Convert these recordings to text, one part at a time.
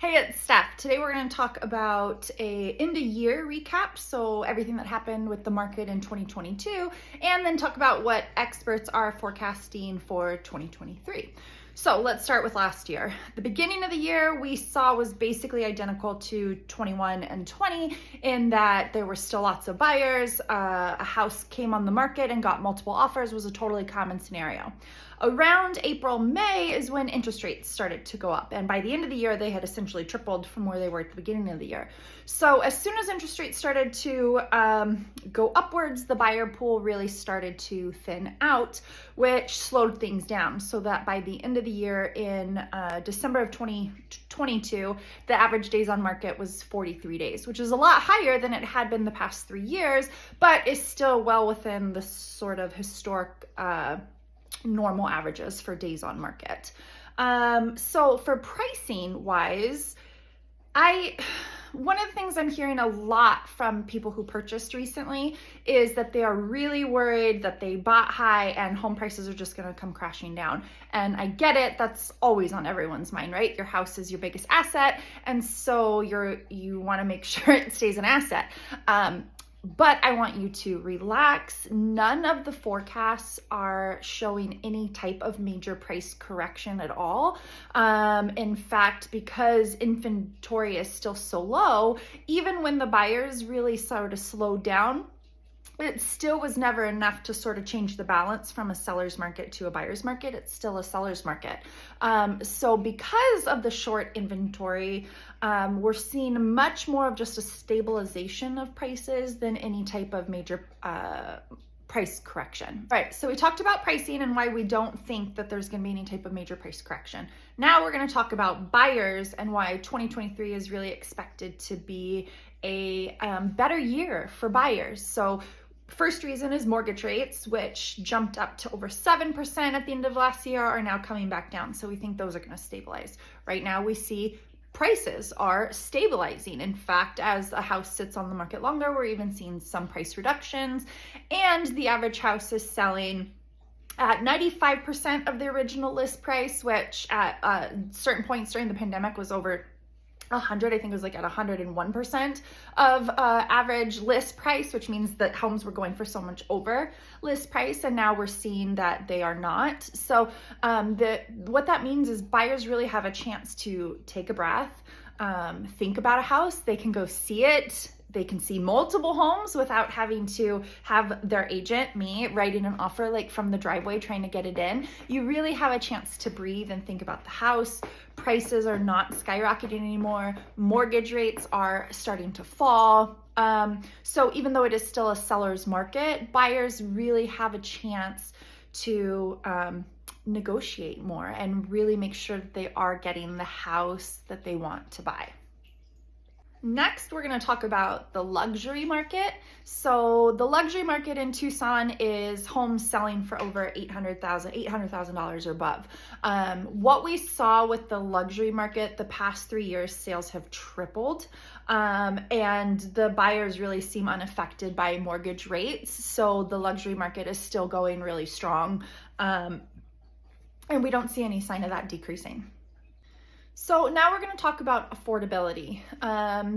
Hey, it's Steph. Today we're going to talk about a end of year recap, so everything that happened with the market in 2022, and then talk about what experts are forecasting for 2023. So let's start with last year. The beginning of the year we saw was basically identical to 21 and 20 in that there were still lots of buyers. A house came on the market and got multiple offers was a totally common scenario. Around April, May is when interest rates started to go up. And by the end of the year, they had essentially tripled from where they were at the beginning of the year. So as soon as interest rates started to go upwards, the buyer pool really started to thin out, which slowed things down. So that by the end of the year in December of 2022, the average days on market was 43 days, which is a lot higher than it had been the past 3 years, but is still well within the sort of historic normal averages for days on market. So for pricing wise, one of the things I'm hearing a lot from people who purchased recently is that they are really worried that they bought high and home prices are just going to come crashing down. And I get it. That's always on everyone's mind, right? Your house is your biggest asset. And so you want to make sure it stays an asset. But I want you to relax. None of the forecasts are showing any type of major price correction at all. In fact, because inventory is still so low, even when the buyers really sort of slowed down, it still was never enough to sort of change the balance from a seller's market to a buyer's market. It's still a seller's market. So because of the short inventory, we're seeing much more of just a stabilization of prices than any type of major price correction. All right, so we talked about pricing and why we don't think that there's going to be any type of major price correction. Now we're going to talk about buyers and why 2023 is really expected to be a better year for buyers. So first reason is mortgage rates, which jumped up to over 7% at the end of last year, are now coming back down. So we think those are going to stabilize. Right now we see prices are stabilizing. In fact, as a house sits on the market longer, we're even seeing some price reductions, and the average house is selling at 95% of the original list price, which at certain points during the pandemic was over 100, I think it was like at 101% of average list price, which means that homes were going for so much over list price, and now we're seeing that they are not. So what that means is buyers really have a chance to take a breath, think about a house. They can go see it. They can see multiple homes without having to have their agent, me, writing an offer like from the driveway trying to get it in. You really have a chance to breathe and think about the house. Prices are not skyrocketing anymore. Mortgage rates are starting to fall. So even though it is still a seller's market, buyers really have a chance to negotiate more and really make sure that they are getting the house that they want to buy. Next, we're going to talk about the luxury market. So the luxury market in Tucson is homes selling for over $800,000 or above. What we saw with the luxury market the past 3 years, sales have tripled, and the buyers really seem unaffected by mortgage rates. So the luxury market is still going really strong, and we don't see any sign of that decreasing. So now we're going to talk about affordability.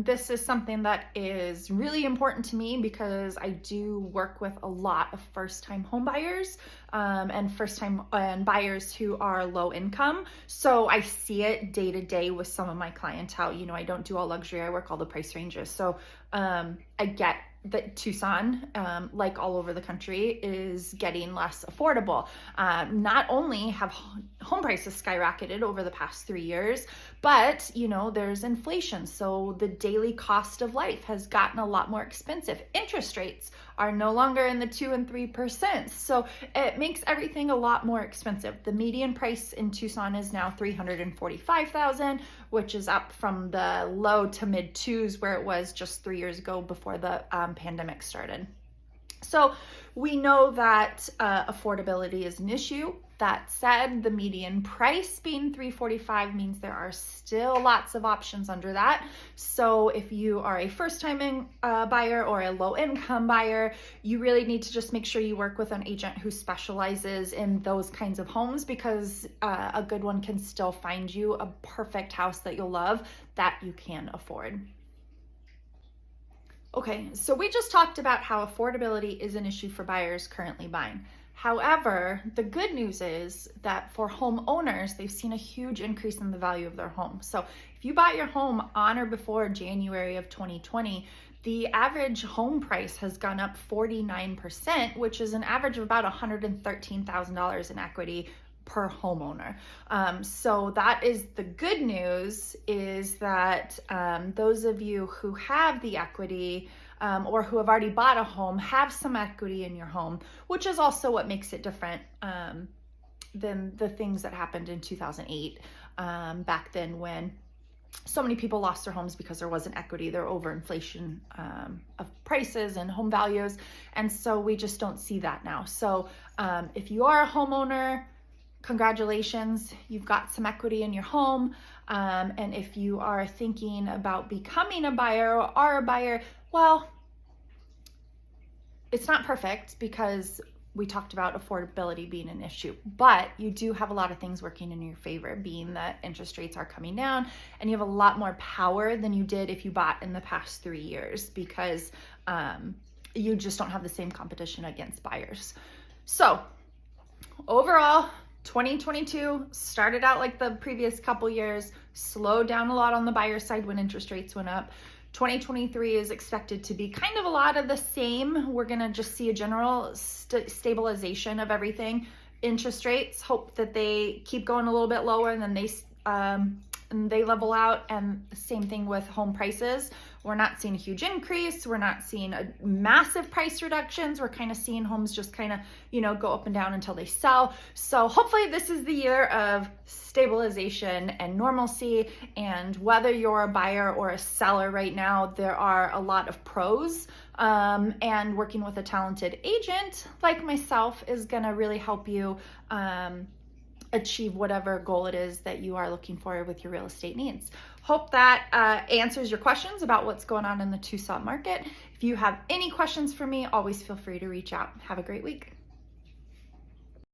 This is something that is really important to me because I do work with a lot of first-time home buyers and buyers who are low income. So I see it day to day with some of my clientele. You know, I don't do all luxury. I work all the price ranges. So I get that Tucson, like all over the country, is getting less affordable. Not only have home prices skyrocketed over the past 3 years, but you know, there's inflation. So the daily cost of life has gotten a lot more expensive. Interest rates are no longer in the 2 and 3%. So it makes everything a lot more expensive. The median price in Tucson is now $345,000, which is up from the low to mid twos where it was just 3 years ago before the pandemic started. So we know that affordability is an issue. That said, the median price being $345 means there are still lots of options under that. So if you are a first-time buyer or a low-income buyer, you really need to just make sure you work with an agent who specializes in those kinds of homes, because a good one can still find you a perfect house that you'll love that you can afford. Okay, so we just talked about how affordability is an issue for buyers currently buying. However, the good news is that for homeowners, they've seen a huge increase in the value of their home. So if you bought your home on or before January of 2020, the average home price has gone up 49%, which is an average of about $113,000 in equity per homeowner. So that is the good news, is that those of you who have the equity or who have already bought a home have some equity in your home, which is also what makes it different than the things that happened in 2008, back then, when so many people lost their homes because there wasn't equity. There were overinflation of prices and home values, and so we just don't see that now. So if you are a homeowner, congratulations, you've got some equity in your home. And if you are thinking about becoming a buyer or are a buyer, well, it's not perfect, because we talked about affordability being an issue, but you do have a lot of things working in your favor, being that interest rates are coming down and you have a lot more power than you did if you bought in the past 3 years, because you just don't have the same competition against buyers. So overall, 2022 started out like the previous couple years, slowed down a lot on the buyer side when interest rates went up. 2023 is expected to be kind of a lot of the same. We're going to just see a general stabilization of everything. Interest rates, hope that they keep going a little bit lower, and then they level out, and the same thing with home prices. We're not seeing a huge increase. We're not seeing a massive price reductions. We're kind of seeing homes just kind of, go up and down until they sell. So hopefully this is the year of stabilization and normalcy. And whether you're a buyer or a seller right now, there are a lot of pros. And working with a talented agent like myself is going to really help you achieve whatever goal it is that you are looking for with your real estate needs. Hope that answers your questions about what's going on in the Tucson market. If you have any questions for me, always feel free to reach out. Have a great week.